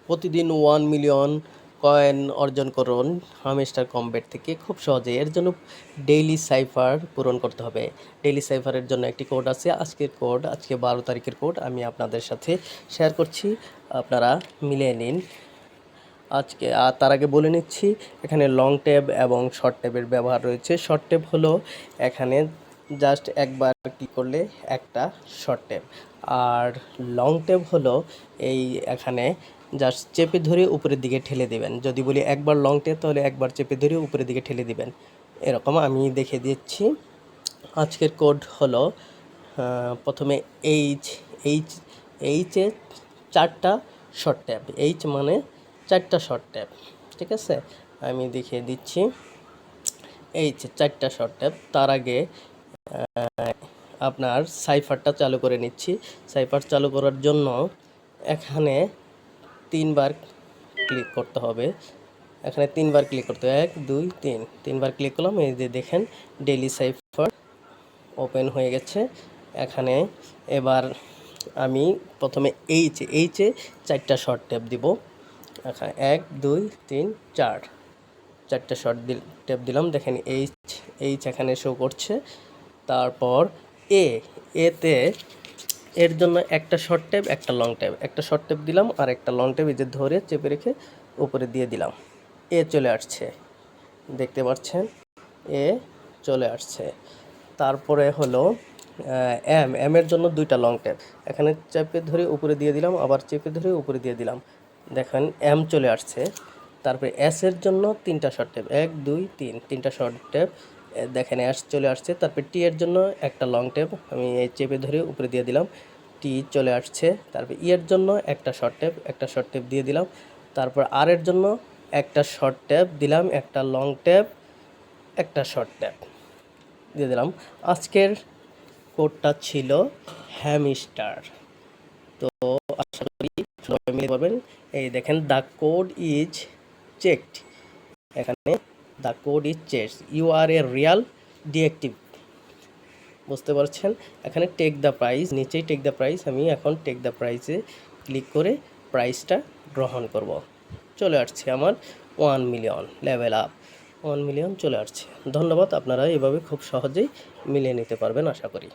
প্রতিদিন 1 million coin অর্জন করুন হামস্টার কমব্যাট থেকে খুব সহজে। এর জন্য ডেইলি সাইফার পূরণ করতে হবে। ডেইলি সাইফারের জন্য একটি কোড আছে। আজকে 12 তারিখের কোড আমি আপনাদের সাথে শেয়ার করছি, আপনারা মিলিয়ে নিন। তার আগে বলে নিচ্ছি, এখানে লং ট্যাব এবং শর্ট ট্যাবের ব্যবহার রয়েছে। শর্ট ট্যাব হলো এখানে জাস্ট একবার ক্লিক করলে একটা শর্ট ট্যাব, আর লং ট্যাব হলো এখানে জাস্ট চেপে ধরে উপরের দিকে ঠেলে দিবেন। যদি বলি একবার লং ট্যাব, তাহলে একবার চেপে ধরে উপরের দিকে ঠেলে দিবেন। এরকম আমি দেখিয়ে দিচ্ছি। আজকের কোড হলো প্রথমে এইচে 4টা শর্ট ট্যাব। এইচ মানে 4টা শর্ট ট্যাব, ঠিক আছে? আমি দেখিয়ে দিচ্ছি। এইচে 4টা শর্ট ট্যাব। তার আগে আপনার সাইফারটা চালু করে নিচ্ছি। সাইফার চালু করার জন্য এখানে 3বার ক্লিক করতে হবে। এখানে 3বার ক্লিক করতে হবে, 1 2 3, 3বার ক্লিক করলাম। এই যে দেখেন ডেইলি সাইফার ওপেন হয়ে গেছে। এখানে এবার আমি প্রথমে এইচে 4টা শর্ট ট্যাব দিব। এখানে 1 2 3 4, 4টা শর্ট ট্যাব দিলাম। দেখেন এইচ এখানে শো করছে। তারপর এতে এর জন্য একটা শর্ট ট্যাব, একটা লং ট্যাব। একটা শর্ট ট্যাব দিলাম আর একটা লং ট্যাব এই যে ধরে চেপে রেখে উপরে দিয়ে দিলাম। চলে আসছে, দেখতে পাচ্ছেন, চলে আসছে। তারপরে হলো এর জন্য 2টা লং ট্যাব। এখানে চেপে ধরে উপরে দিয়ে দিলাম, আবার চেপে ধরে উপরে দিয়ে দিলাম। দেখেন চলে আসছে। তারপরে এর জন্য 3টা শর্ট ট্যাব, 1 2 3, 3টা শর্ট ট্যাব। দেখেন চলে আসছে। তারপরে এর জন্য একটা লং ট্যাব, আমি চেপে ধরে উপরে দিয়ে দিলাম, চলে আসছে। তারপরে এর জন্য একটা শর্ট ট্যাব, একটা শর্ট ট্যাব দিয়ে দিলাম। তারপর এর জন্য একটা শর্ট ট্যাব দিলাম, একটা লং ট্যাব, একটা শর্ট ট্যাব দিয়ে দিলাম। আজকের কোডটা ছিল হ্যামস্টার। তো আশা করি সবাই মিলে পারবেন। এই দেখেন দ্য কোড ইজ চেকড। এখানে the code is checked, you are a real detective. বুঝতে পারছেন? এখানে টেক দ্য প্রাইস, নিচেই টেক দ্য প্রাইস। আমি এখন টেক দ্য প্রাইসে ক্লিক করে প্রাইসটা গ্রহণ করব। চলে আসছে আমার 1 মিলিয়ন লেভেল আপ, 1 মিলিয়ন চলে আসছে। ধন্যবাদ। আপনারা এভাবে খুব সহজেই মিলিয়ে নিতে পারবেন আশা করি।